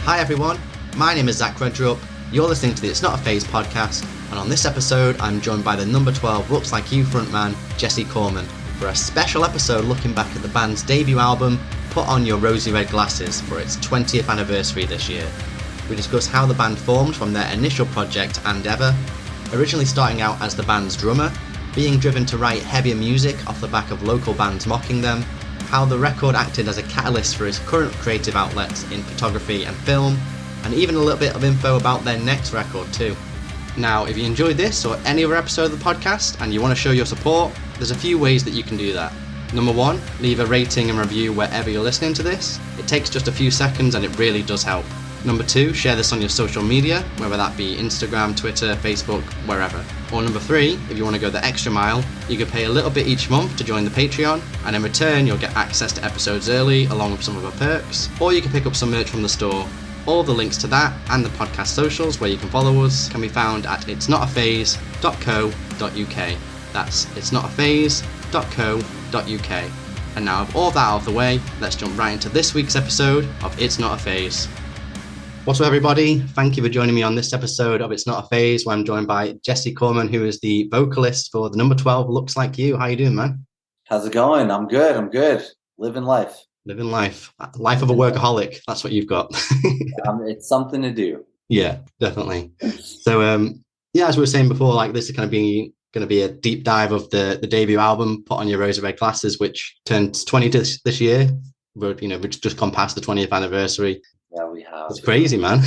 Hi everyone, my name is REDRUP. You're listening to the It's Not a Phase podcast, and on this episode I'm joined by the number 12 Looks Like You frontman, Jesse Korman, for a special episode looking back at the band's debut album, Put On Your Rosy Red Glasses, for its 20th anniversary this year. We discuss how the band formed from their initial project And Ever, originally starting out as the band's drummer, being driven to write heavier music off the back of local bands mocking them, how the record acted as a catalyst for his current creative outlets in photography and film, and even a little bit of info about their next record too. Now, if you enjoyed this or any other episode of the podcast and you want to show your support, there's a few ways that you can do that. Number one, leave a rating and review wherever you're listening to this. It takes just a few seconds and it really does help. Number two, share this on your social media, whether that be Instagram, Twitter, Facebook, wherever. Or number three, if you want to go the extra mile, you can pay a little bit each month to join the Patreon, and in return you'll get access to episodes early along with some of the perks, or you can pick up some merch from the store. All the links to that and the podcast socials where you can follow us can be found at itsnotaphase.co.uk. That's itsnotaphase.co.uk. And now with all that out of the way, let's jump right into this week's episode of It's Not a Phase. What's up, everybody? Thank you for joining me on this episode of It's Not a Phase, where I'm joined by Jesse Korman, who is the vocalist for the number 12 Looks Like You. How you doing, man? How's it going? I'm good. Living life. Living life. Life of a workaholic. That's what you've got. It's something to do. Yeah, definitely. So, as we were saying before, like this is going to be a deep dive of the debut album, Put On Your Rosy Red Glasses, which turns 20 this year. We've just gone past the 20th anniversary. Yeah, we have. It's crazy, man.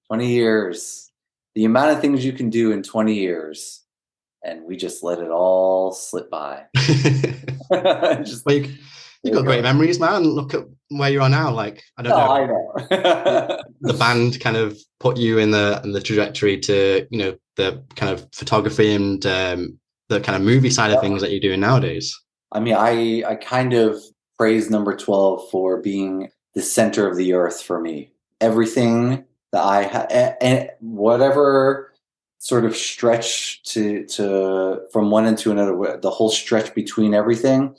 20 years. The amount of things you can do in 20 years, and we just let it all slip by. You've got great memories, man. Look at where you are now. Like, I don't know. I know. The band kind of put you in the trajectory to, the kind of photography and the kind of movie side of things that you're doing nowadays. I mean, I kind of praise number 12 for being the center of the earth for me. Everything that I and whatever sort of stretch to from one end to another, the whole stretch between everything,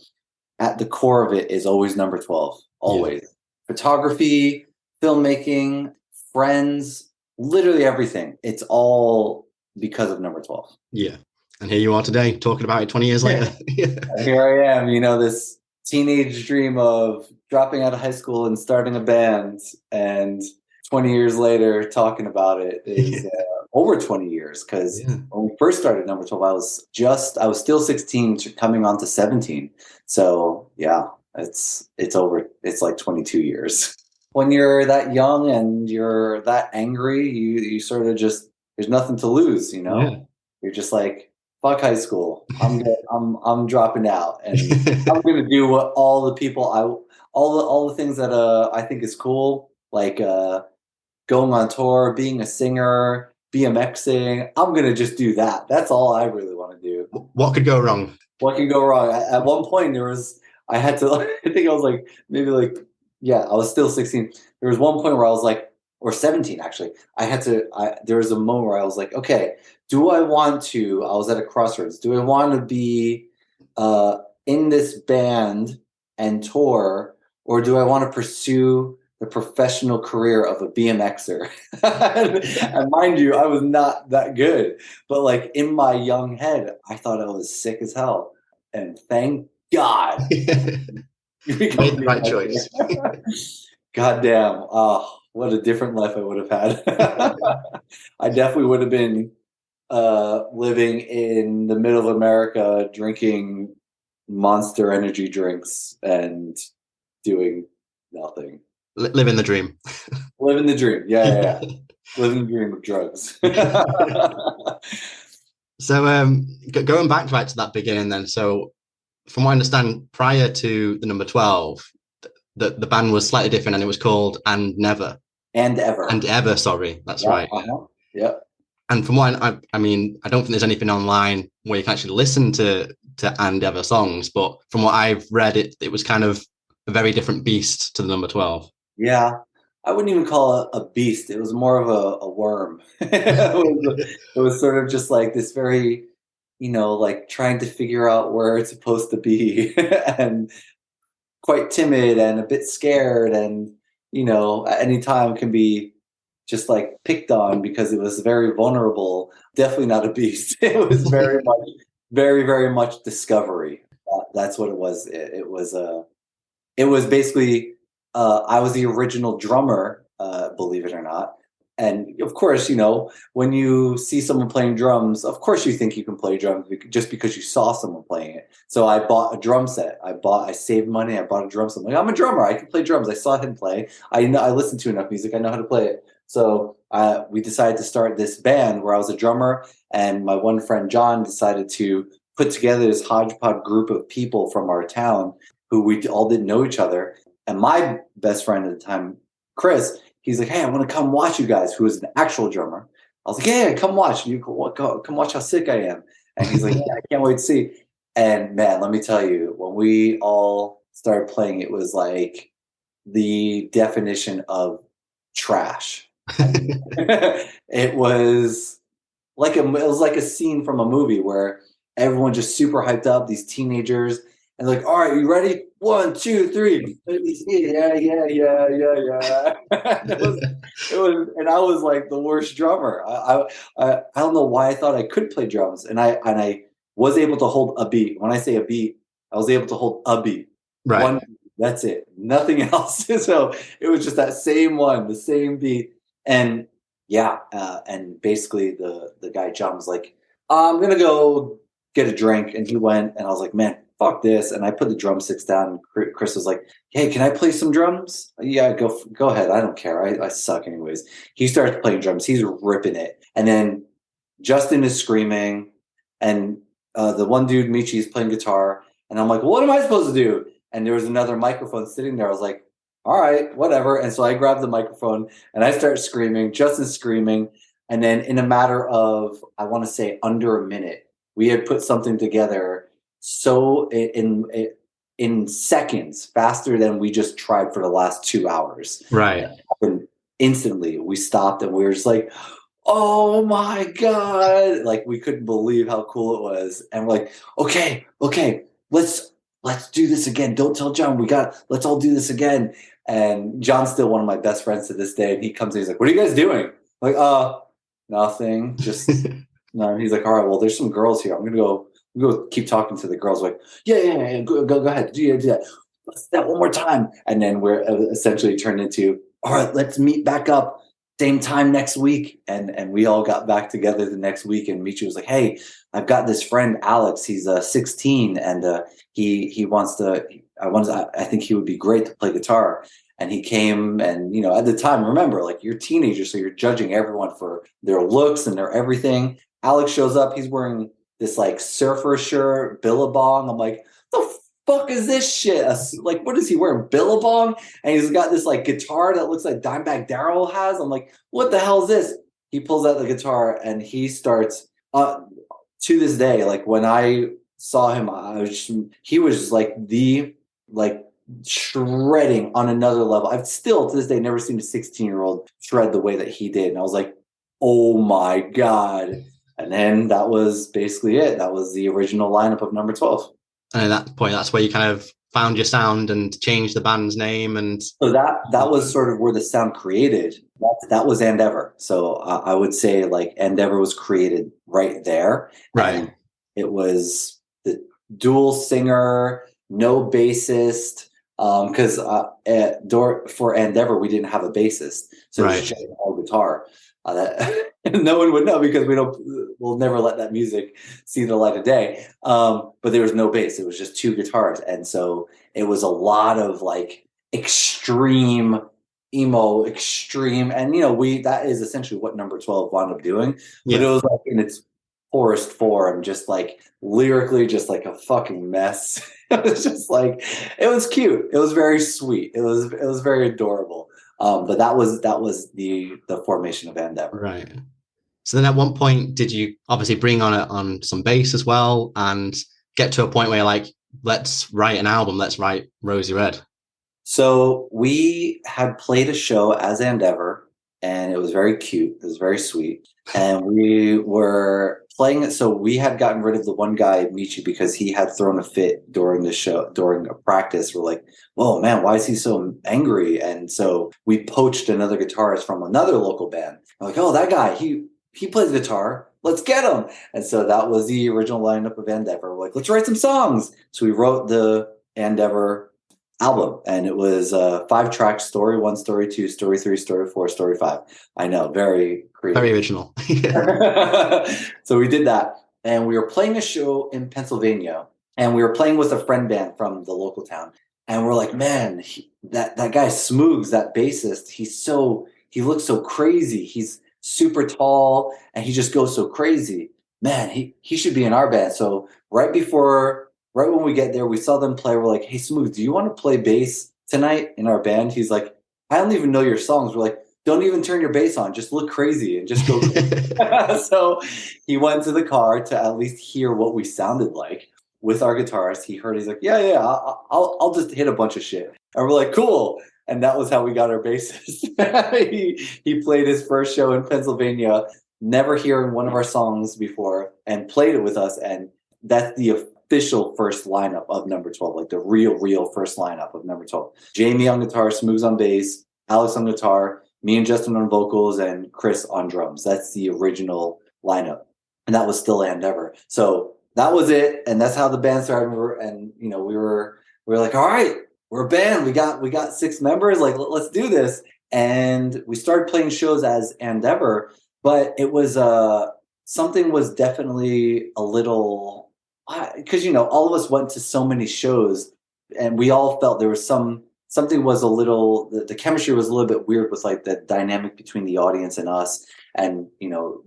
at the core of it is always number 12. Always. Yeah. Photography, filmmaking, friends, literally everything. It's all because of number 12. Yeah. And here you are today talking about it 20 years later. Here I am, this teenage dream of dropping out of high school and starting a band, and 20 years later talking about it is over 20 years, because when we first started number 12 I was still 16 coming on to 17. So yeah, it's like 22 years. When you're that young and you're that angry, you sort of just, there's nothing to lose, You're just like, fuck high school. I'm dropping out, and I'm gonna do what all the things that I think is cool, like going on tour, being a singer, BMXing. I'm gonna just do that. That's all I really want to do. What could go wrong? What could go wrong? At one point, I had to. I think I was like I was still 16. There was one point where I was like, or 17 actually. There was a moment where I was like, okay, I was at a crossroads. Do I want to be in this band and tour, or do I want to pursue the professional career of a BMXer? And mind you, I was not that good, but like in my young head, I thought I was sick as hell. And thank God. Made the right choice. God damn. Oh, what a different life I would have had. I definitely would have been living in the middle of America, drinking Monster energy drinks and doing nothing. Living the dream. Living the dream. Yeah. Living the dream of drugs. So going back to that beginning then, so from what I understand, prior to the number 12, the band was slightly different, and it was called And Never. And Ever, sorry. That's right. Uh-huh. Yeah. And from what I don't think there's anything online where you can actually listen to And Ever songs, but from what I've read, it was kind of a very different beast to the number 12. Yeah. I wouldn't even call it a beast. It was more of a worm. It was sort of just like this very, like trying to figure out where it's supposed to be and quite timid and a bit scared, and, at any time can be just like picked on because it was very vulnerable. Definitely not a beast. It was very much, very, very much discovery. That's what it was. It was basically, I was the original drummer, believe it or not. And of course, when you see someone playing drums, of course you think you can play drums just because you saw someone playing it. So I bought a drum set. I saved money. I bought a drum set. I'm like, I'm a drummer. I can play drums. I saw him play. I listened to enough music. I know how to play it. So we decided to start this band where I was a drummer, and my one friend John decided to put together this hodgepodge group of people from our town who we all didn't know each other. And my best friend at the time, Chris, he's like, hey, I want to come watch you guys, who is an actual drummer. I was like, yeah, come watch. Come watch how sick I am. And he's like, yeah, I can't wait to see. And man, let me tell you, when we all started playing, it was like the definition of trash. It was like a scene from a movie where everyone just super hyped up, these teenagers, and like, all right, you ready? 1, 2, 3. Yeah. It was, and I was like the worst drummer. I don't know why I thought I could play drums, and I was able to hold a beat. When I say a beat, I was able to hold a beat. Right. One, that's it. Nothing else. So it was just that same one, the same beat. And yeah, and basically the guy John was like, I'm gonna go get a drink, and he went, and I was like, man, fuck this. And I put the drumsticks down, and Chris was like, hey, can I play some drums? Yeah, go ahead. I don't care. I suck anyways. He starts playing drums. He's ripping it. And then Justin is screaming, and the one dude, Michi, is playing guitar. And I'm like, what am I supposed to do? And there was another microphone sitting there. I was like, all right, whatever. And so I grabbed the microphone and I started screaming, Justin's screaming. And then in a matter of, I want to say under a minute, we had put something together so in seconds, faster than we just tried for the last 2 hours. Right. And instantly we stopped and we were just like, oh my God. Like we couldn't believe how cool it was. And we're like, okay, let's do this again. Don't tell John. Let's all do this again. And John's still one of my best friends to this day. And he comes in, he's like, what are you guys doing? I'm like, nothing. Just no. And he's like, all right, well, there's some girls here. I'm gonna go keep talking to the girls. Like, yeah. Go ahead. Do that. Let's do that one more time. And then we're essentially turned into, all right, let's meet back up same time next week. And we all got back together the next week. And Michi was like, hey, I've got this friend, Alex. He's 16 and he wants to, I think he would be great to play guitar. And he came and, at the time, remember, like you're teenagers, so you're judging everyone for their looks and their everything. Alex shows up. He's wearing this like surfer shirt, Billabong. I'm like, the fuck is this shit? Like, what is he wearing? Billabong? And he's got this like guitar that looks like Dimebag Darrell has. I'm like, what the hell is this? He pulls out the guitar and he starts, to this day, like when I saw him, he was just like shredding on another level. I've still to this day never seen a 16-year-old shred the way that he did. And I was like, oh my God. And then that was basically it. That was the original lineup of Number 12. And at that point, that's where you kind of found your sound and changed the band's name. And so that was sort of where the sound created. That was Endeavor. So I would say like Endeavor was created right there. Right. And it was the dual singer, no bassist. Because for Endeavor, we didn't have a bassist. So it was just all guitar. No one would know because we'll never let that music see the light of day. But there was no bass. It was just two guitars. And so it was a lot of like extreme emo, extreme. And, that is essentially what Number 12 wound up doing. But it was like in its poorest form, just like lyrically, just like a fucking mess. It was just like, it was cute. It was very sweet. It was very adorable. But that was the formation of Endeavor. Right. So then at one point, did you obviously bring on some bass as well and get to a point where you're like, let's write an album, let's write Rosy Red? So we had played a show as Endeavor and it was very cute. It was very sweet. And we were playing it. So we had gotten rid of the one guy, Michi, because he had thrown a fit during the show, during a practice. We're like, whoa, man, why is he so angry? And so we poached another guitarist from another local band. We're like, oh, that guy, he plays guitar. Let's get him. And so that was the original lineup of Endeavor. We're like, let's write some songs. So we wrote the Endeavor album, and it was 5 tracks: story 1, story 2, story 3, story 4, story 5. I know, very creative, Very original. So we did that, and we were playing a show in Pennsylvania, and we were playing with a friend band from the local town, and we're like, man, that guy Smoogs, that bassist, he looks so crazy. He's super tall, and he just goes so crazy. Man, he should be in our band. So right when we get there, we saw them play. We're like, hey, Smooth, do you want to play bass tonight in our band? He's like, I don't even know your songs. We're like, don't even turn your bass on. Just look crazy and just go. So he went to the car to at least hear what we sounded like with our guitarist. He heard, he's like, yeah, I'll just hit a bunch of shit. And we're like, cool. And that was how we got our bassist. He played his first show in Pennsylvania, never hearing one of our songs before, and played it with us. And that's the official first lineup of Number 12, like the real first lineup of Number 12. Jamie on guitar, Smoogs on bass, Alex on guitar, me and Justin on vocals, and Chris on drums. That's the original lineup. And that was still Endeavor. So that was it. And that's how the band started. We were like, all right, we're a band. We got 6 members. Like, let's do this. And we started playing shows as Endeavor, but it was something was definitely a little, because all of us went to so many shows, and we all felt there was something was a little, the chemistry was a little bit weird with like the dynamic between the audience and us. And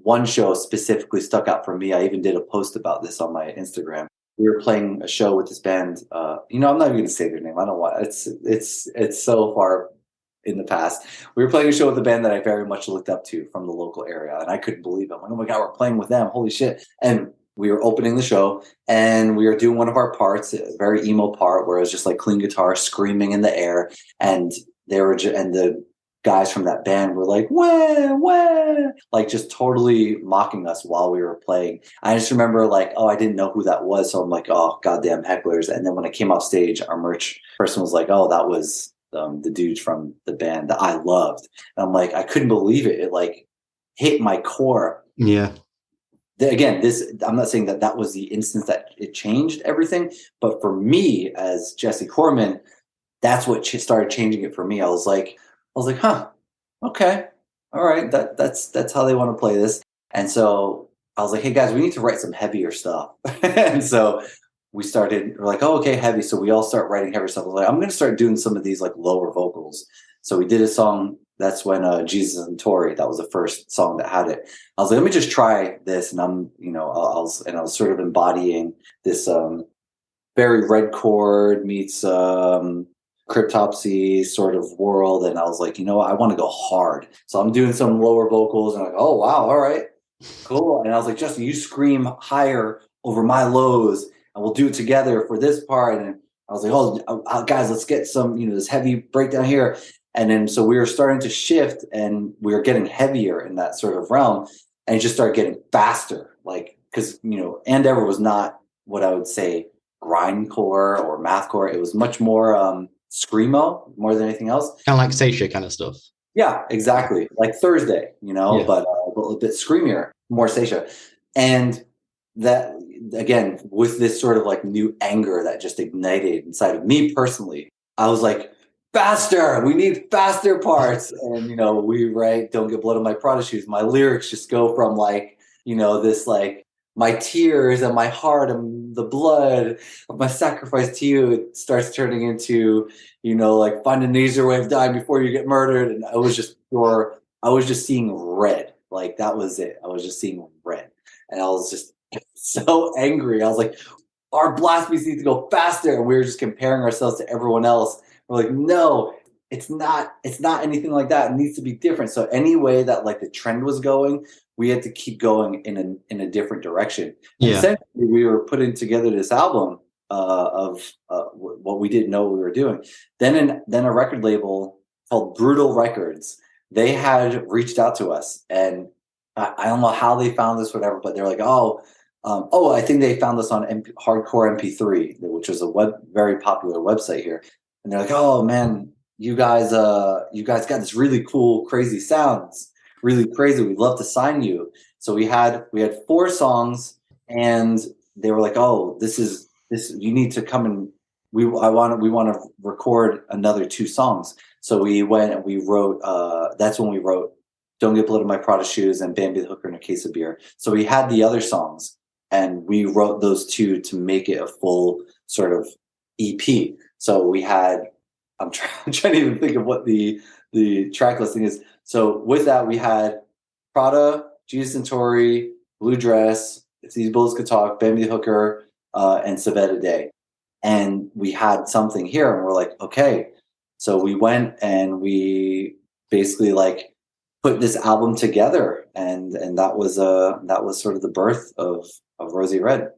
one show specifically stuck out for me. I even did a post about this on my Instagram. We were playing a show with this band. I'm not even going to say their name. I don't want, it's so far in the past. We were playing a show with a band that I very much looked up to from the local area, and I couldn't believe it. I'm like, oh my God, we're playing with them. Holy shit. And we were opening the show, and we were doing one of our parts, a very emo part where it was just like clean guitar screaming in the air. And and the guys from that band were like, wah, like just totally mocking us while we were playing. I just remember like, oh, I didn't know who that was. So I'm like, oh, goddamn hecklers. And then when I came off stage, our merch person was like, oh, that was the dude from the band that I loved. And I'm like, I couldn't believe it. It like hit my core. Yeah. Again, I'm not saying that was the instance that it changed everything, but for me as Jesse Korman, that's what started changing it for me. I was like, huh, okay, all right, that's how they want to play this. And so I was like, hey guys, we need to write some heavier stuff. And so we're like, oh, okay, heavy. So we all start writing heavy stuff. I was like, I'm going to start doing some of these like lower vocals. So we did a song. That's when Jesus and Tori, that was the first song that had it. I was like, let me just try this. And I was sort of embodying this very red chord meets cryptopsy sort of world. And I was like, I want to go hard. So I'm doing some lower vocals, and I'm like, oh, wow, all right, cool. And I was like, Justin, you scream higher over my lows, and we'll do it together for this part. And I was like, oh, guys, let's get some, this heavy breakdown here. And then so we were starting to shift, and we were getting heavier in that sort of realm, and it just started getting faster. Like, because, Endeavor was not what I would say grindcore or mathcore. It was much more screamo more than anything else. Kind of like Seisha kind of stuff. Yeah, exactly. Like Thursday, yeah. But a little bit screamier, more Seisha. And that, again, with this sort of like new anger that just ignited inside of me personally, I was like, faster, we need faster parts. And we write Don't Get Blood on My Prada Shoes. My lyrics just go from like this like my tears and my heart and the blood of my sacrifice to you, it starts turning into like find an easier way of dying before you get murdered. And I was just seeing red. Like that was it. I was just seeing red, and I was just so angry. I was like, our blast beats need to go faster, and we were just comparing ourselves to everyone else. We're like, no, it's not anything like that. It needs to be different. So any way that like the trend was going, we had to keep going in a different direction. Yeah. Essentially, we were putting together this album of what we didn't know we were doing. Then a record label called Brutal Records they had reached out to us, and I don't know how they found this, whatever, but they're like, I think they found us on Hardcore MP3, which was a very popular website here. And they're like, oh man, you guys got this really cool, crazy sounds, really crazy. We'd love to sign you. So we had 4 songs, and they were like, oh, this. You need to come and we want to record another 2 songs. So we went and we wrote. That's when we wrote "Don't Get Blood in My Prada Shoes" and "Bambi the Hooker and a Case of Beer." So we had the other songs, and we wrote those 2 to make it a full sort of EP. So we had. I'm trying to even think of what the track listing is. So with that, we had Prada, Jesus and Tori, Blue Dress, If These Bullets Could Talk, Bambi the Hooker, and Savetta Day. And we had something here, and we're like, okay. So we went and we basically like put this album together, and that was sort of the birth of Rosy Red.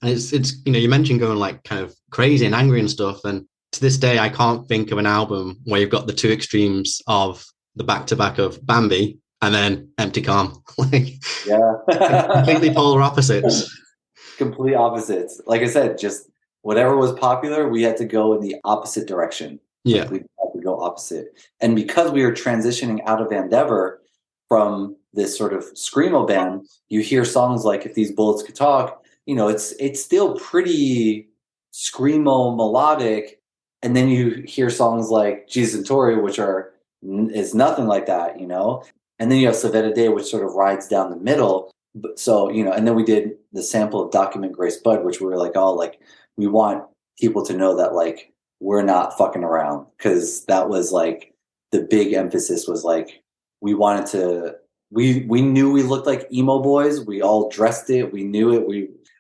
And it's you mentioned going like kind of crazy and angry and stuff, and to this day I can't think of an album where you've got the 2 extremes of the back-to-back of Bambi and then Empty Calm. Like, yeah. Completely polar opposites. Complete opposites. Like I said, just whatever was popular, we had to go in the opposite direction. Yeah. Like we had to go opposite. And because we were transitioning out of Endeavor from this sort of screamo band, you hear songs like If These Bullets Could Talk, it's still pretty screamo melodic. And then you hear songs like Jesus and Tori, which is nothing like that, And then you have Savetta Day, which sort of rides down the middle. But so, and then we did the sample of Document Grace Bud, which we were like, oh, like, we want people to know that, like, we're not fucking around. Because that was, like, the big emphasis was, like, we wanted to, we knew we looked like emo boys. We all dressed it. We knew it.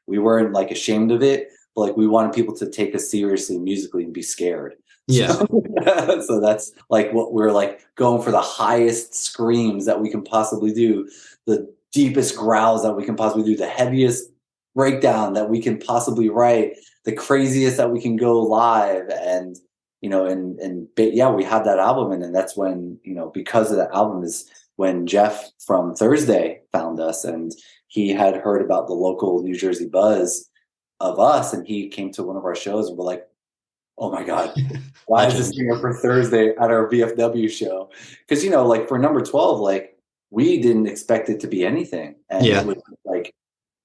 We weren't, like, ashamed of it. But, like, we wanted people to take us seriously musically and be scared. Yeah. So that's, like, what we're, like, going for the highest screams that we can possibly do. The deepest growls that we can possibly do, the heaviest breakdown that we can possibly write, the craziest that we can go live. And, we had that album. And then that's when, because of that album is when Jeff from Thursday found us, and he had heard about the local New Jersey buzz of us. And he came to one of our shows, and we're like, oh my God, why is this singer for Thursday at our VFW show? Because, like for number 12, like, we didn't expect it to be anything. And it was like,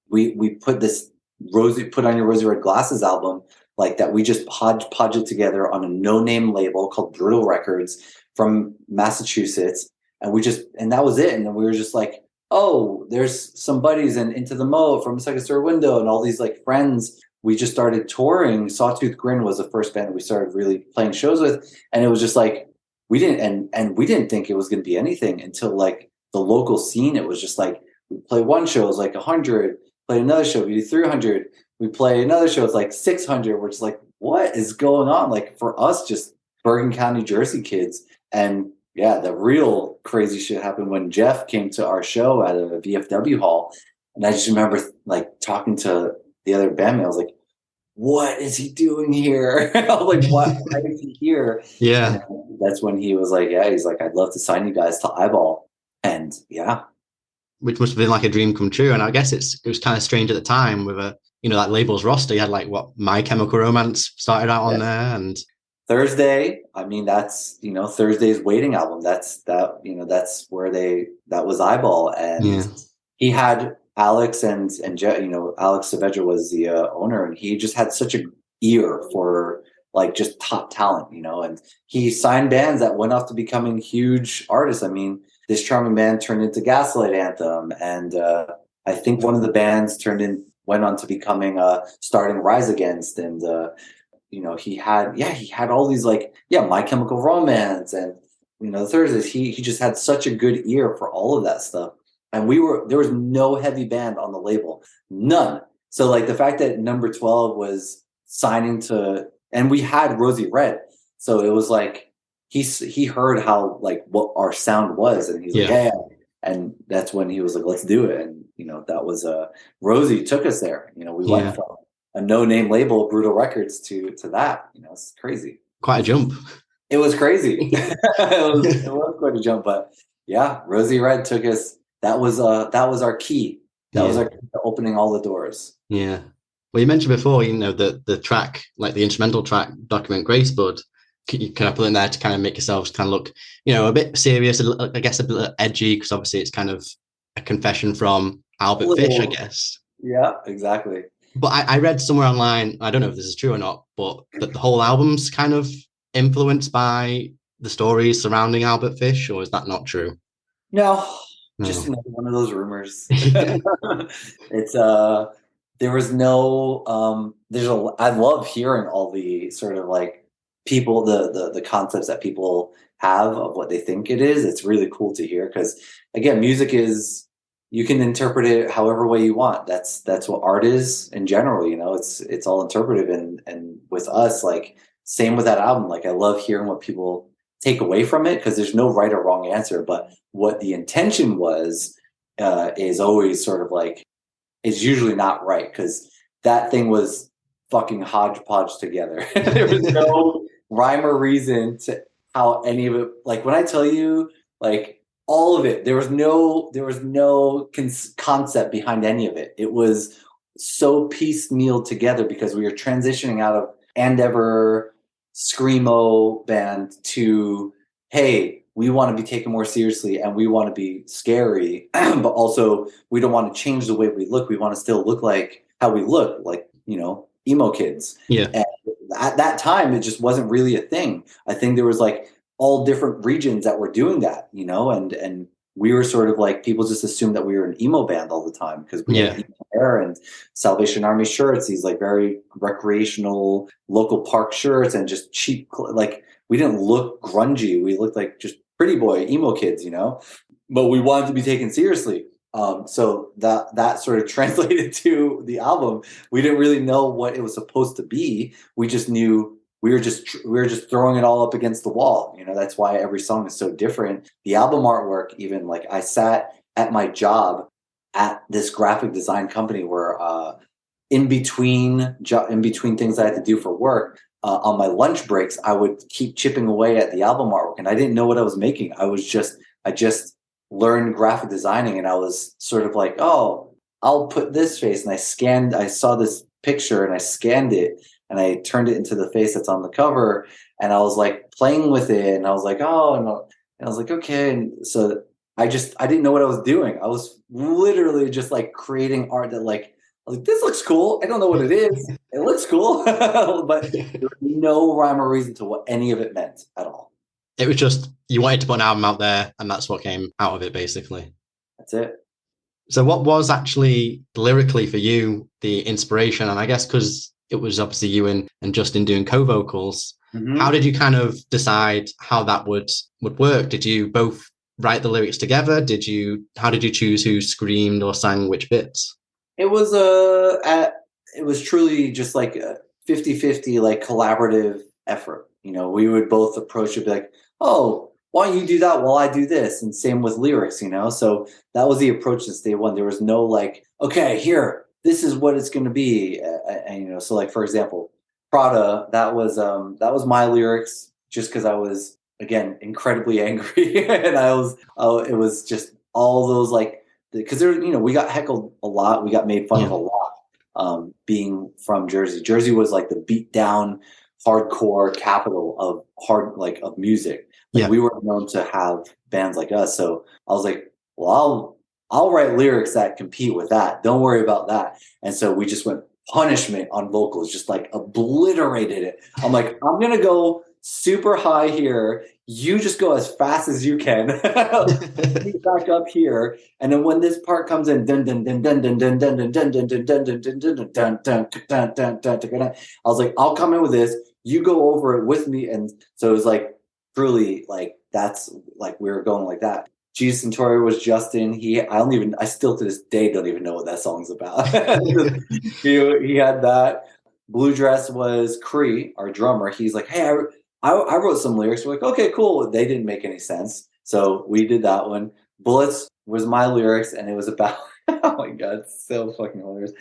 we put this Put On Your Rosy Red Glasses album, like, that we just podged together on a no-name label called Brutal Records from Massachusetts. And that was it. And then we were just like, oh, there's some buddies in Into the Mo from Second Story Window and all these, like, friends. We just started touring. Sawtooth Grin was the first band that we started really playing shows with. And it was just like, we didn't think it was going to be anything until, like, the local scene. It was just like, we play one show, it was like 100, play another show, we do 300, we play another show, it's like 600. We're just like, what is going on? Like, for us, just Bergen County, Jersey kids. And yeah, the real crazy shit happened when Jeff came to our show at a VFW hall. And I just remember, like, talking to the other bandmate. I was like, what is he doing here? I was like, why is he here? Yeah. And that's when he was like, he's like, I'd love to sign you guys to Eyeball. And yeah. Which must have been like a dream come true. And I guess it was kind of strange at the time with that label's roster. You had like My Chemical Romance started out on there, and Thursday. I mean, that's, Thursday's Waiting album. That's where that was Eyeball. And he had Alex and Alex Saavedra was the owner, and he just had such an ear for, like, just top talent, and he signed bands that went off to becoming huge artists. I mean, This Charming Band turned into Gaslight Anthem, and I think one of the bands went on to becoming starting Rise Against, and he had all these, like, My Chemical Romance, and Thursdays. He just had such a good ear for all of that stuff. And there was no heavy band on the label, none. So, like, the fact that number 12 was signing to, and we had Rosy Red, so it was like he heard how, like, what our sound was, and he's like, yeah, and that's when he was like, let's do it. And that was Rosy took us there. We went from a no-name label, Brutal Records, to that. It's crazy. Quite a jump. It was crazy. It was quite a jump, but yeah, Rosy Red took us. That was our key. That was our key to opening all the doors. Yeah. Well, you mentioned before, the track, like the instrumental track, Document Grace Bud, you kind of put in there to kind of make yourselves kind of look, a bit serious, I guess a bit edgy, because obviously it's kind of a confession from Albert Fish, I guess. Yeah, exactly. But I read somewhere online, I don't know if this is true or not, but that the whole album's kind of influenced by the stories surrounding Albert Fish, or is that not true? No, just another one of those rumors. It's there was no I love hearing all the sort of like people the concepts that people have of what they think it is. It's really cool to hear because again, music is, you can interpret it however way you want. That's what art is in general, it's all interpretive, and with us, like same with that album, like I love hearing what people take away from it because there's no right or wrong answer, but what the intention was is always sort of like, it's usually not right because that thing was fucking hodgepodge together. There was no rhyme or reason to how any of it, like when I tell you like all of it, there was no concept behind any of it. It was so piecemeal together because we were transitioning out of And Ever screamo band to, hey, we want to be taken more seriously and we want to be scary, but also we don't want to change the way we look. We want to still look like how we look, like, emo kids. Yeah. And at that time, it just wasn't really a thing. I think there was like all different regions that were doing that, and we were sort of like, people just assumed that we were an emo band all the time because we had emo hair and Salvation Army shirts, these like very recreational local park shirts and just cheap, like we didn't look grungy. We looked like just pretty boy emo kids, but we wanted to be taken seriously. So that sort of translated to the album. We didn't really know what it was supposed to be. We just knew we were just throwing it all up against the wall. That's why every song is so different. The album artwork, even like I sat at my job at this graphic design company where in between things I had to do for work, on my lunch breaks, I would keep chipping away at the album artwork, and I didn't know what I was making. I just learned graphic designing, and I was sort of like, oh, I'll put this face, and I saw this picture, and I scanned it, and I turned it into the face that's on the cover, and I was like playing with it, and I was like, oh, and I was like, okay, and so I didn't know what I was doing. I was literally just like creating art that like this looks cool. I don't know what it is. It looks cool, but there was no rhyme or reason to what any of it meant at all. It was just, you wanted to put an album out there, and that's what came out of it, basically. That's it. So what was actually lyrically for you the inspiration? And I guess because it was obviously you and Justin doing co-vocals, how did you kind of decide how that would work? Did you both write the lyrics together? How did you choose who screamed or sang which bits? It was truly just like a 50-50 like collaborative effort. We would both approach it like, oh, why don't you do that while I do this? And same with lyrics, So that was the approach since day one. There was no like, okay, here, this is what it's going to be. And so like, for example, Prada, that was my lyrics just because I was, again, incredibly angry. And it was just all those like, because there, we got heckled a lot. We got made fun of a lot, being from Jersey. Jersey was like the beat down, hardcore capital of music. Like, we weren't known to have bands like us. So I was like, well, I'll write lyrics that compete with that. Don't worry about that. And so we just went punishment on vocals, just like obliterated it. I'm like, I'm gonna go super high here. You just go as fast as you can. Back up here, and then when this part comes in, dun dun dun dun dun dun dun dun dun dun dun dun dun dun dun dun dun dun. I was like, I'll come in with this. You go over it with me, and so it was like truly like that's like we were going like that. Jesus Centauri was Justin. I still to this day don't even know what that song's about. he had that. Blue Dress was Cree, our drummer. He's like, hey, I wrote some lyrics. We're like, okay, cool. They didn't make any sense. So we did that one. Bullets was my lyrics, and it was about, oh my God, it's so fucking hilarious.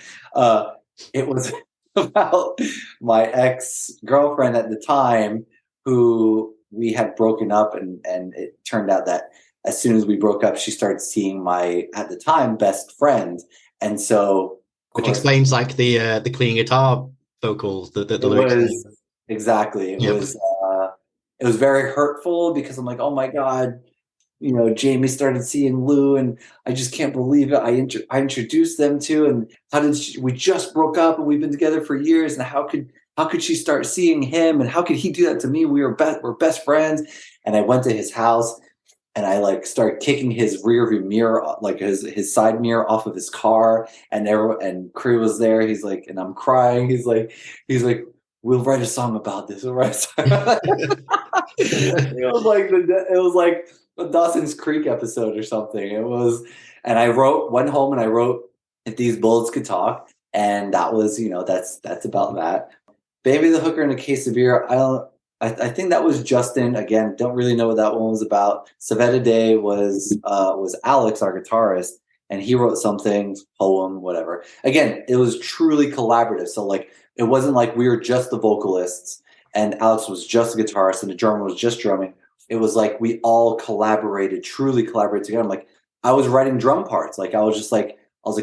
It was about my ex-girlfriend at the time who we had broken up, and it turned out that as soon as we broke up, she started seeing my, at the time, best friend. And so, which explains like the clean guitar vocals, the it lyrics. was exactly, it was very hurtful because I'm like, oh my God, you know, Jamie started seeing Lou, and I just can't believe it. I introduced them to, and we just broke up and we've been together for years, and how could she start seeing him, and how could he do that to me? we're best friends. And I went to his house, and I like started kicking his rear view mirror, like his side mirror, off of his car, and Crew was there. He's like, and I'm crying. He's like, we'll write a song about this. We'll write a song about it was like a Dawson's Creek episode or something. It was, and went home and I wrote If These Bullets Could Talk, and that was, that's about that. Baby the Hooker and a Case of Beer. I think that was Justin. Again, don't really know what that one was about. Savetta Day was Alex, our guitarist, and he wrote something, poem, whatever. Again, it was truly collaborative. So like, it wasn't like we were just the vocalists and Alex was just a guitarist and the drummer was just drumming. It was like we all truly collaborated together. I'm like, I was writing drum parts. Like I was like,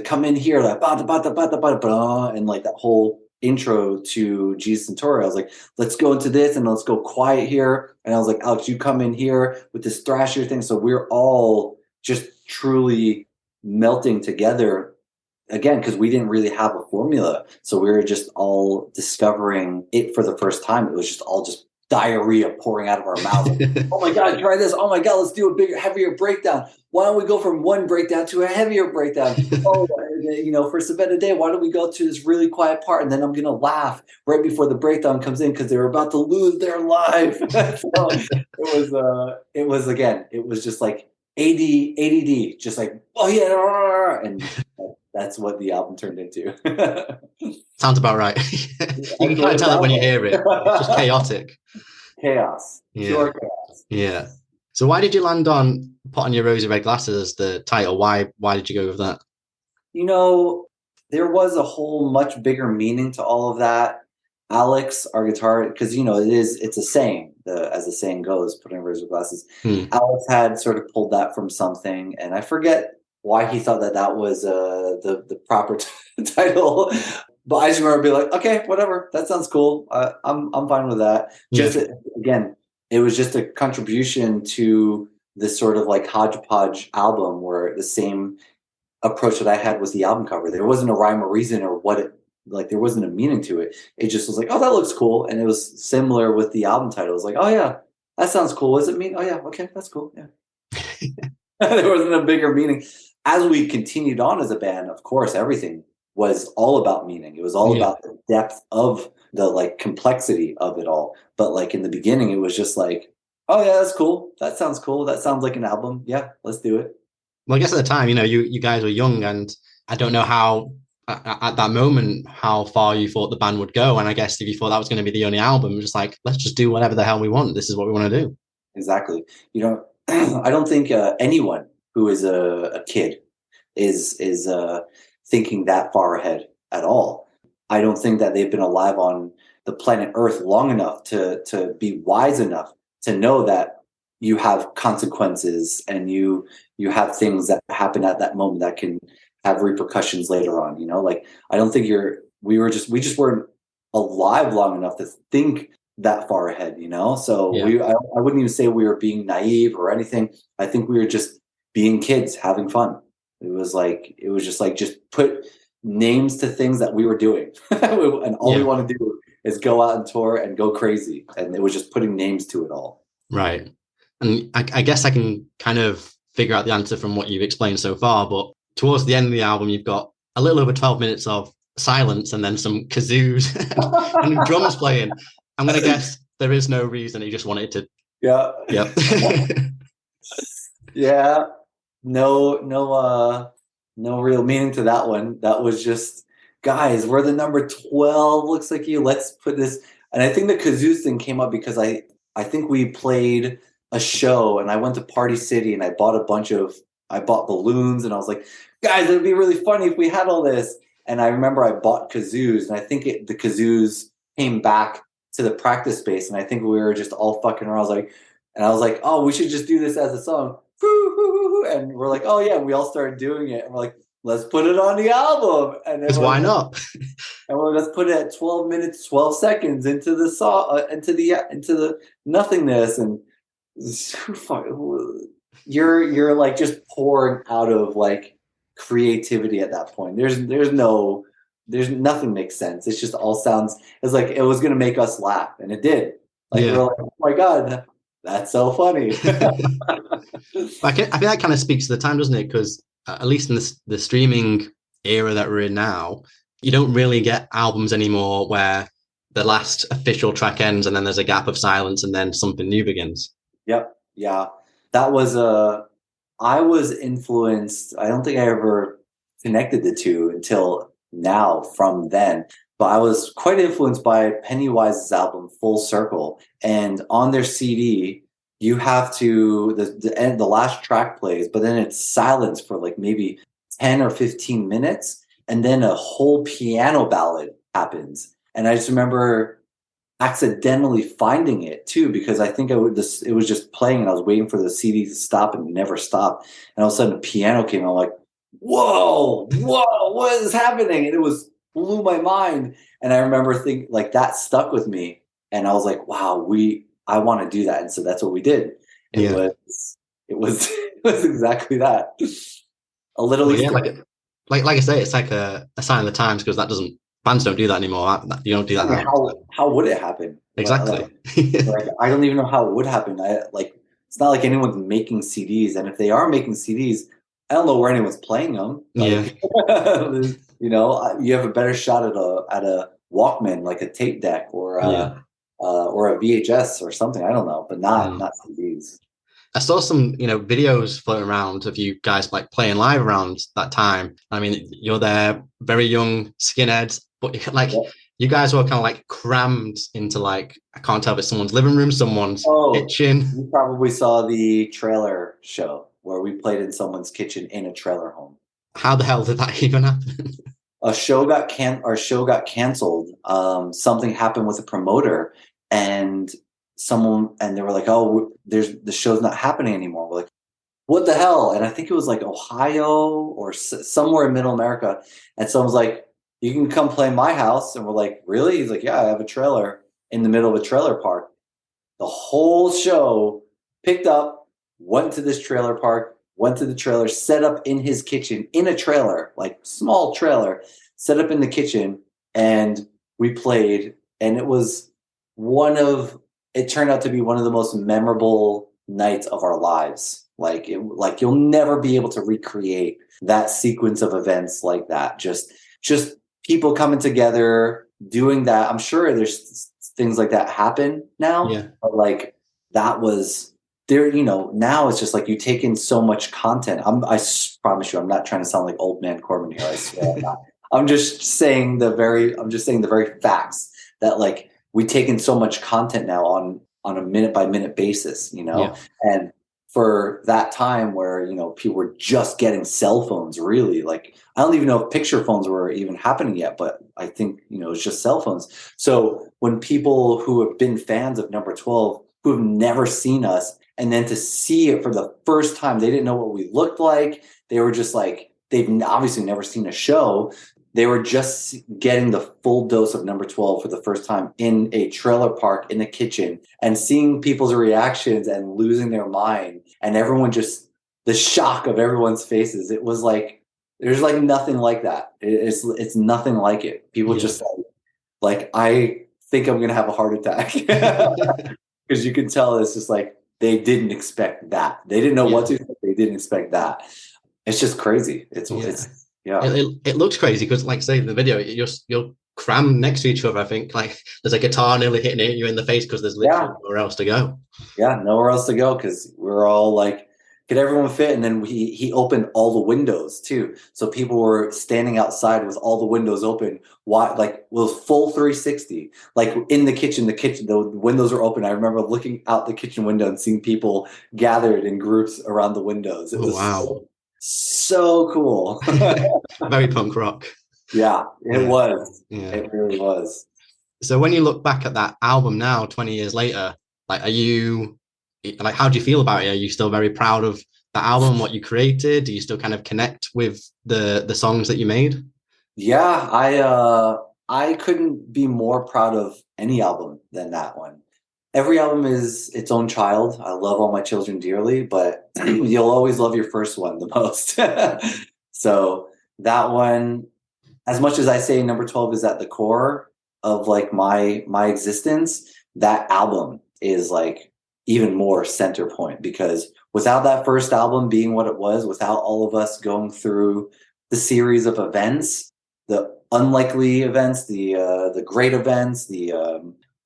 come in here, like ba da ba da ba da ba da, and like that whole intro to Jesus and Tori. I was like, let's go into this and let's go quiet here. And I was like, Alex, you come in here with this thrasher thing. So we're all just truly melting together again, because we didn't really have a formula. So we were just all discovering it for the first time. It was just all just diarrhea pouring out of our mouths. Oh my God, try this. Oh my God, let's do a bigger, heavier breakdown. Why don't we go from one breakdown to a heavier breakdown? Oh, for Savetta Day, why don't we go to this really quiet part, and then I'm going to laugh right before the breakdown comes in because they're about to lose their life. So it was just like ADD, just like, oh yeah. And that's what the album turned into. Sounds about right. You can kind of tell it when you hear it. It's just chaotic. Chaos. Yeah. Pure chaos. Yeah. So why did you land on Put On Your Rosy Red Glasses as the title? Why did you go with that? There was a whole much bigger meaning to all of that. Alex, our guitar, because it's a saying, as the saying goes, put on rosy glasses. Alex had sort of pulled that from something, and I forget why he thought that was the proper title. But I just remember being like, okay, whatever, that sounds cool. I'm fine with that. Just again, it was just a contribution to this sort of like hodgepodge album where the same approach that I had was the album cover. There wasn't a rhyme or reason or there wasn't a meaning to it. It just was like, oh, that looks cool. And it was similar with the album title. It was like, oh yeah, that sounds cool. What does it mean? Oh yeah, okay, that's cool. Yeah. There wasn't a bigger meaning. As we continued on as a band, of course, everything was all about meaning. It was all about the depth of the like complexity of it all. But like in the beginning, it was just like, oh yeah, that's cool. That sounds cool. That sounds like an album. Yeah, let's do it. Well, I guess at the time, you guys were young, and I don't know how at that moment how far you thought the band would go. And I guess if you thought that was going to be the only album, just like, let's just do whatever the hell we want. This is what we want to do. Exactly. I don't think anyone who is a kid is thinking that far ahead at all. I don't think that they've been alive on the planet Earth long enough to be wise enough to know that you have consequences and you have things that happen at that moment that can have repercussions later on. Like I don't think we just weren't alive long enough to think that far ahead. So I wouldn't even say we were being naive or anything. I think we were just being kids having fun. It was just put names to things that we were doing, and all we want to do is go out and tour and go crazy. And it was just putting names to it all. Right. And I guess I can kind of figure out the answer from what you've explained so far. But towards the end of the album, you've got a little over 12 minutes of silence and then some kazoos and drums playing. I'm going to guess there is no reason. You just wanted to. Yeah. Yep. Yeah. No real meaning to that one. That was just, guys, we're the number 12. Looks like you. Let's put this. And I think the kazoos thing came up because I think we played a show and I went to Party City and I bought balloons and I was like, guys, it would be really funny if we had all this. And I remember I bought kazoos and I think the kazoos came back to the practice space, and I think we were just all fucking around. I was like, oh, we should just do this as a song. And we're like, oh yeah, we all started doing it, and we're like, let's put it on the album. And because why not? And let's put it at 12 minutes, 12 seconds into the song, into the nothingness, and you're like just pouring out of like creativity at that point. There's nothing makes sense. It's just all sounds. It's like it was gonna make us laugh, and it did. Like we're like, oh my god, that's so funny. I think that kind of speaks to the time, doesn't it? Because at least in the streaming era that we're in now, you don't really get albums anymore where the last official track ends and then there's a gap of silence and then something new begins. Yep. Yeah. That was I was influenced. I don't think I ever connected the two until now from then. But I was quite influenced by Pennywise's album Full Circle. And on their CD, you have to, the last track plays, but then it's silence for like maybe 10 or 15 minutes. And then a whole piano ballad happens. And I just remember accidentally finding it too, because I think it was just playing and I was waiting for the CD to stop and it never stopped. And all of a sudden a piano came and I'm like, whoa, what is happening? And it blew my mind. And I remember thinking like that stuck with me. And I was like, wow, I want to do that. And so that's what we did. It was exactly that. A little like I say, it's like a sign of the times, because bands don't do that anymore. You don't do that. How would it happen? Exactly. Like, I don't even know how it would happen. It's not like anyone's making CDs. And if they are making CDs, I don't know where anyone's playing them. Like, you know, you have a better shot at a Walkman, like a tape deck or a VHS or something. I don't know, but not CDs. I saw some, videos floating around of you guys like playing live around that time. I mean, you're there, very young skinheads, but like you guys were kind of like crammed into like, I can't tell if it's someone's living room, someone's kitchen. You probably saw the trailer show where we played in someone's kitchen in a trailer home. How the hell did that even happen? Our show got canceled. Something happened with a promoter, and they were like, "Oh, the show's not happening anymore." We're like, "What the hell?" And I think it was like Ohio or somewhere in Middle America. And someone's like, "You can come play my house." And we're like, "Really?" He's like, "Yeah, I have a trailer in the middle of a trailer park." The whole show picked up, went to this trailer park, went to the trailer, set up in his kitchen in a trailer, like small trailer, set up in the kitchen, and we played. And it turned out to be one of the most memorable nights of our lives. Like you'll never be able to recreate that sequence of events like that. Just people coming together, doing that. I'm sure there's things like that happen now, but like that was there. Now it's just like you take in so much content. I promise you, I'm not trying to sound like old man Korman here. I swear I'm not. I'm just saying the very facts that like we take in so much content now on a minute by minute basis, and for that time where, people were just getting cell phones, really, like, I don't even know if picture phones were even happening yet, but I think, it's just cell phones. So when people who have been fans of Number 12, who have never seen us, and then to see it for the first time, they didn't know what we looked like. They were just like, they've obviously never seen a show. They were just getting the full dose of Number 12 for the first time in a trailer park in a kitchen, and seeing people's reactions and losing their mind, and everyone just the shock of everyone's faces. It was like, there's like nothing like that. It's nothing like it. People just like, I think I'm going to have a heart attack, because you can tell it's just like, they didn't expect that. They didn't know what to expect. They didn't expect that. It's just crazy. It looks crazy because, like, say, in the video, you're crammed next to each other. I think like there's a guitar nearly hitting you in the face because there's literally nowhere else to go. Yeah, nowhere else to go, because we're all like, could everyone fit? And then he opened all the windows too, so people were standing outside with all the windows open. Like, was full 360, like in the kitchen. The windows were open. I remember looking out the kitchen window and seeing people gathered in groups around the windows. It was so cool. Very punk rock. Yeah, it was. Yeah. It really was. So when you look back at that album now, 20 years later, like, how do you feel about it? Are you still very proud of that album, what you created? Do you still kind of connect with the songs that you made? Yeah, I couldn't be more proud of any album than that one. Every album is its own child. I love all my children dearly, but you'll always love your first one the most. So that one, as much as I say number 12 is at the core of like my existence, that album is like even more center point, because without that first album being what it was, without all of us going through the series of events, the unlikely events, the great events, the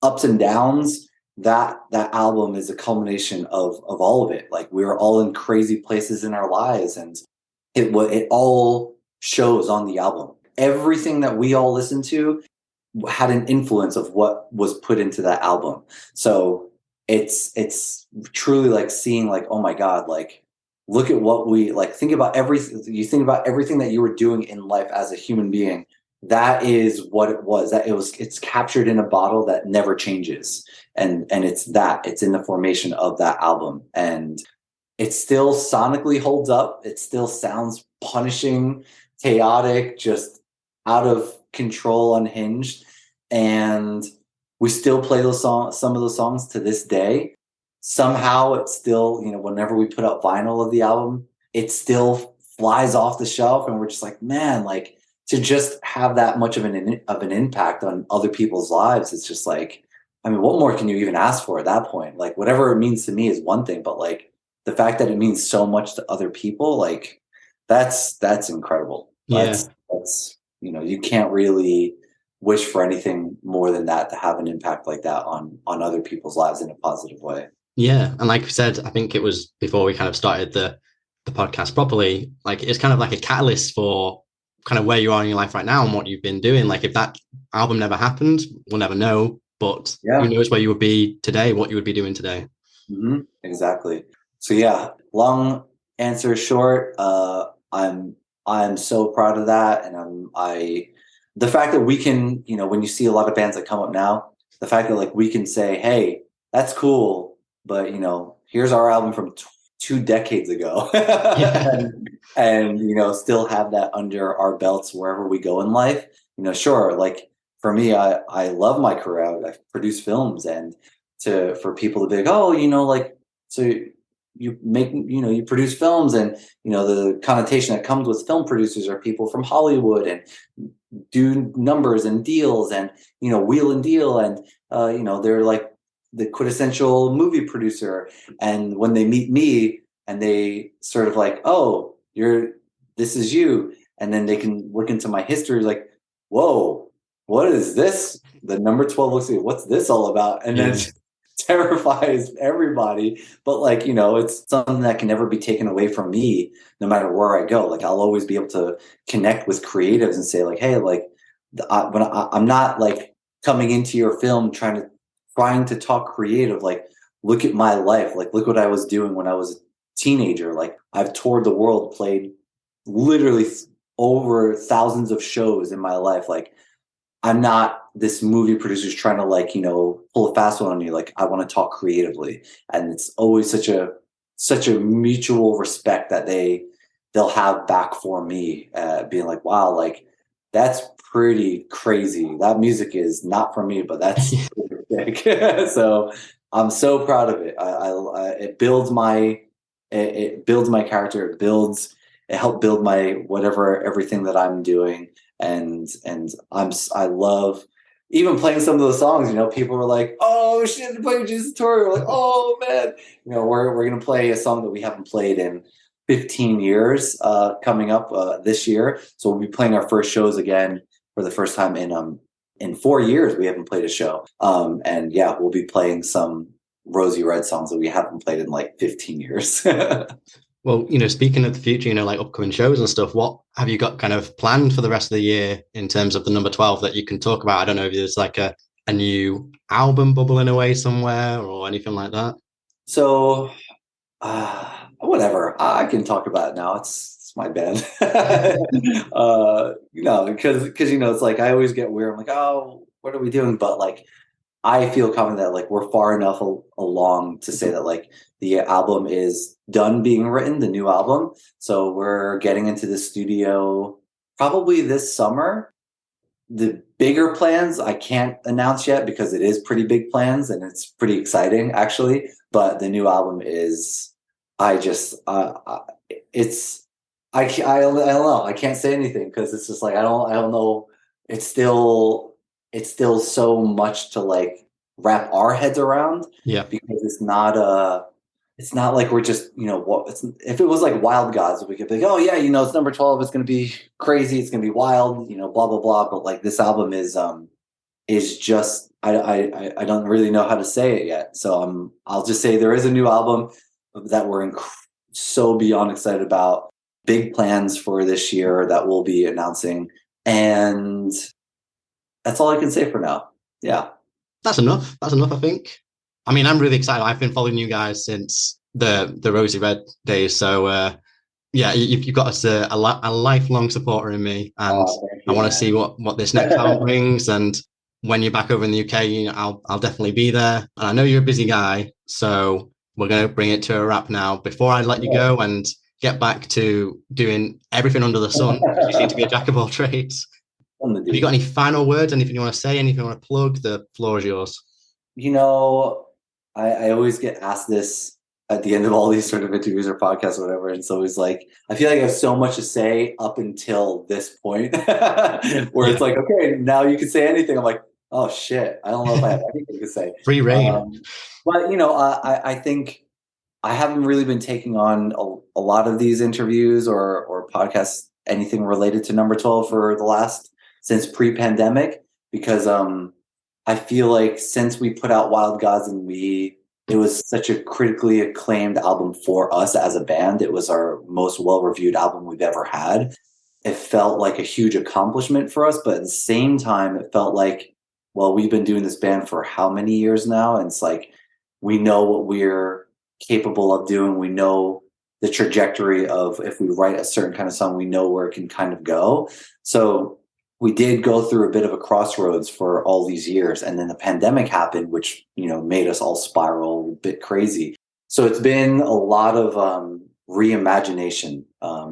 ups and downs, that album is a culmination of all of it. Like, we were all in crazy places in our lives, and it all shows on the album. Everything that we all listened to had an influence of what was put into that album. So it's truly like seeing like, oh my God, like, look at what we like. Think about everything. You think about everything that you were doing in life as a human being. That is what it was. It's captured in a bottle that never changes. And it's in the formation of that album. And it still sonically holds up. It still sounds punishing, chaotic, just out of control, unhinged. And we still play some of those songs to this day. Somehow it's still, whenever we put out vinyl of the album, it still flies off the shelf, and we're just like, man, like, to just have that much of an impact on other people's lives, it's just like, I mean, what more can you even ask for at that point? Like, whatever it means to me is one thing, but like, the fact that it means so much to other people, like, that's incredible. Yeah. That's you can't really wish for anything more than that, to have an impact like that on other people's lives in a positive way. Yeah. And like we said, I think it was before we kind of started the podcast properly, like, it's kind of like a catalyst for kind of where you are in your life right now and what you've been doing. Like, if that album never happened, we'll never know, but who knows where you would be today, what you would be doing today. Mm-hmm. Exactly. So yeah, long answer short, I'm so proud of that. And the fact that we can, when you see a lot of bands that come up now, the fact that like we can say, hey, that's cool, but here's our album from 2 decades ago. and still have that under our belts wherever we go in life. Sure, like, for me, I love my career. I've produced films, and for people to be like, oh, like, so you make, you produce films, and the connotation that comes with film producers are people from Hollywood and do numbers and deals and wheel and deal, and they're like the quintessential movie producer. And when they meet me and they sort of like, oh, this is you, and then they can look into my history like, whoa, what is this? The number 12 looks like, what's this all about? And then terrifies everybody. But like, it's something that can never be taken away from me, no matter where I go. Like, I'll always be able to connect with creatives and say like, hey, like, when I'm not like coming into your film trying to talk creative, like, look at my life, like, look what I was doing when I was a teenager. Like, I've toured the world, played literally over thousands of shows in my life. Like, I'm not this movie producer's trying to like, pull a fast one on you. Like, I want to talk creatively. And it's always such a mutual respect that they'll have back for me, being like, wow, like, that's pretty crazy. That music is not for me, but that's pretty big. So I'm so proud of it. It builds my character. It helped build my everything that I'm doing. And I love even playing some of those songs. People were like, oh shit, playing Jesus Tour. We're like, oh man, we're gonna play a song that we haven't played in 15 years coming up this year. So we'll be playing our first shows again for the first time in 4 years. We haven't played a show. And yeah, we'll be playing some Rosy Red songs that we haven't played in like 15 years. Well, speaking of the future, like upcoming shows and stuff, what have you got kind of planned for the rest of the year in terms of the number 12 that you can talk about? I don't know if there's like a new album bubbling away somewhere or anything like that. So, whatever. I can talk about it now. It's my band. Because it's like, I always get weird. I'm like, oh, what are we doing? But like, I feel confident that like we're far enough along to say that like the album is done being written, the new album. So we're getting into the studio probably this summer. The bigger plans I can't announce yet because it is pretty big plans and it's pretty exciting actually. But the new album is, it's, I don't know. I can't say anything because it's just like, I don't know. It's still so much to like wrap our heads around. Yeah. Because it's not like we're just, if it was like Wild Gods, we could be like, oh yeah, it's number 12. It's going to be crazy. It's going to be wild, blah, blah, blah. But like this album is just, I don't really know how to say it yet. So I'll just say there is a new album that we're so beyond excited about. Big plans for this year that we'll be announcing. And that's all I can say for now. Yeah. That's enough. I think. I mean, I'm really excited. I've been following you guys since the Rosy Red days. So, yeah, you've got us a lifelong supporter in me. And I want to see what this next album brings. And when you're back over in the UK, I'll definitely be there. And I know you're a busy guy. So we're going to bring it to a wrap now. Before I let you go and get back to doing everything under the sun, you seem to be a jack of all trades. Have you got any final words? Anything you want to say? Anything you want to plug? The floor is yours. I always get asked this at the end of all these sort of interviews or podcasts or whatever. And it's always like, I feel like I have so much to say up until this point where it's like, okay, now you can say anything. I'm like, oh shit, I don't know if I have anything to say. Free reign. But, I think I haven't really been taking on a lot of these interviews or podcasts, anything related to number 12 since pre-pandemic, because I feel like since we put out Wild Gods and it was such a critically acclaimed album for us as a band. It was our most well-reviewed album we've ever had. It felt like a huge accomplishment for us, but at the same time, it felt like, well, we've been doing this band for how many years now? And it's like, we know what we're capable of doing. We know the trajectory of, if we write a certain kind of song, we know where it can kind of go. So we did go through a bit of a crossroads for all these years. And then the pandemic happened, which, made us all spiral a bit crazy. So it's been a lot of reimagination.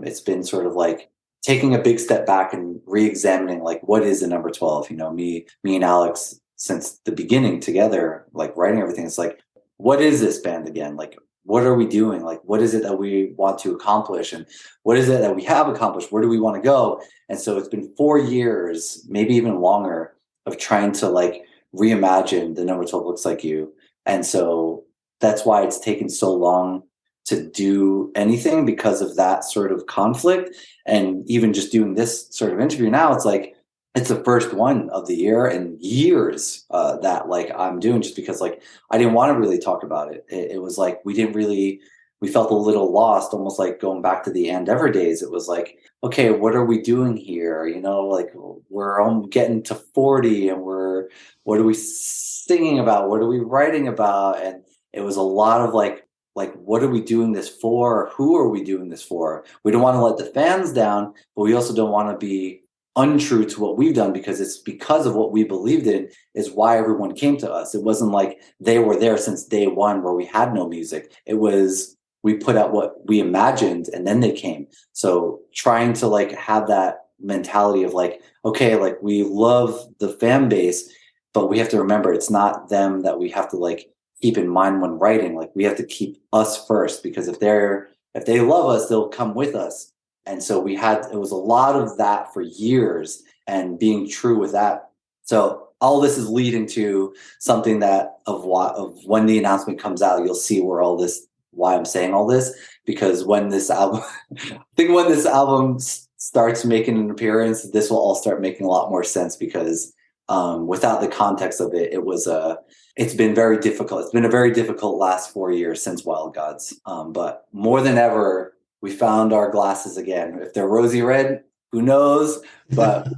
It's been sort of like taking a big step back and re-examining, like, what is the number 12? Me and Alex, since the beginning together, like writing everything, it's like, what is this band again? Like, what are we doing? Like, what is it that we want to accomplish? And what is it that we have accomplished? Where do we want to go? And so it's been 4 years, maybe even longer, of trying to like reimagine the number 12 Looks Like You. And so that's why it's taken so long to do anything, because of that sort of conflict. And even just doing this sort of interview now, it's like, it's the first one of the year in years that like I'm doing, just because like I didn't want to really talk about it. It was like we felt a little lost, almost like going back to the Endeavor days. It was like, okay, what are we doing here? Like we're getting to 40 and what are we singing about? What are we writing about? And it was a lot of like, what are we doing this for? Who are we doing this for? We don't want to let the fans down, but we also don't want to be untrue to what we've done, because it's because of what we believed in is why everyone came to us. It wasn't like they were there since day one where we had no music. It was, we put out what we imagined and then they came. So trying to like have that mentality of like, okay, like we love the fan base, but we have to remember it's not them that we have to like keep in mind when writing. Like we have to keep us first, because if they love us, they'll come with us. And so it was a lot of that for years, and being true with that. So all this is leading to something that of when the announcement comes out, you'll see why I'm saying all this, because when this album, I think when this album starts making an appearance, this will all start making a lot more sense, because without the context of it, it's been very difficult. It's been a very difficult last 4 years since Wild Gods. But more than ever, we found our glasses again. If they're rosy red, who knows? But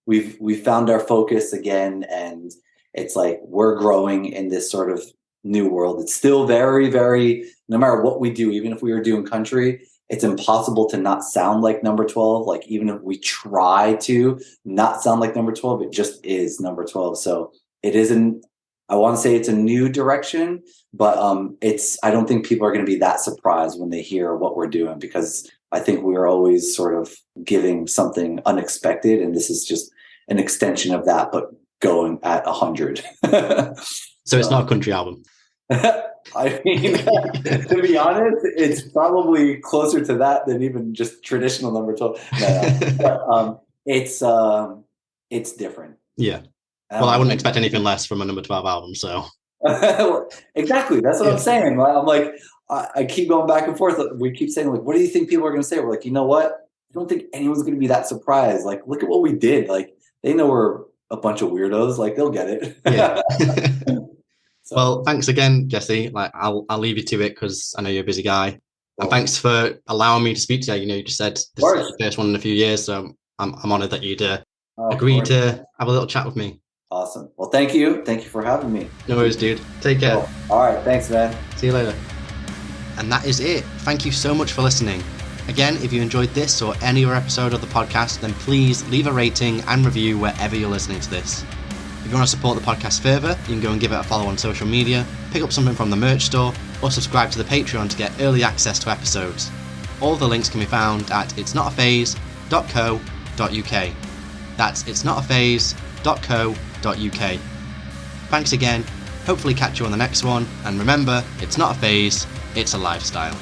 we found our focus again, and it's like we're growing in this sort of new world. It's still very, very, no matter what we do, even if we were doing country, it's impossible to not sound like number 12. Like even if we try to not sound like number 12, it just is number 12. So it isn't, I want to say it's a new direction, but I don't think people are going to be that surprised when they hear what we're doing, because I think we're always sort of giving something unexpected, and this is just an extension of that, but going at 100. So it's not a country album. I mean, to be honest, it's probably closer to that than even just traditional number 12. No. But it's different. Yeah. Well, I wouldn't expect anything less from a number 12 album, so. Exactly. That's what I'm saying. I'm like, I keep going back and forth. We keep saying, like, what do you think people are going to say? We're like, you know what? I don't think anyone's going to be that surprised. Like, look at what we did. Like, they know we're a bunch of weirdos. Like, they'll get it. Yeah. So. Well, thanks again, Jesse. Like, I'll leave you to it because I know you're a busy guy. And thanks for allowing me to speak today. You know, you just said this is the first one in a few years, so I'm honoured that you'd agreed to have a little chat with me. Awesome. Well, thank you. Thank you for having me. No worries, dude. Take care. Cool. All right. Thanks, man. See you later. And that is it. Thank you so much for listening. Again, if you enjoyed this or any other episode of the podcast, then please leave a rating and review wherever you're listening to this. If you want to support the podcast further, you can go and give it a follow on social media, pick up something from the merch store, or subscribe to the Patreon to get early access to episodes. All the links can be found at itsnotaphase.co.uk. That's itsnotaphase.co.uk. Thanks again, hopefully catch you on the next one, and remember, it's not a phase, it's a lifestyle.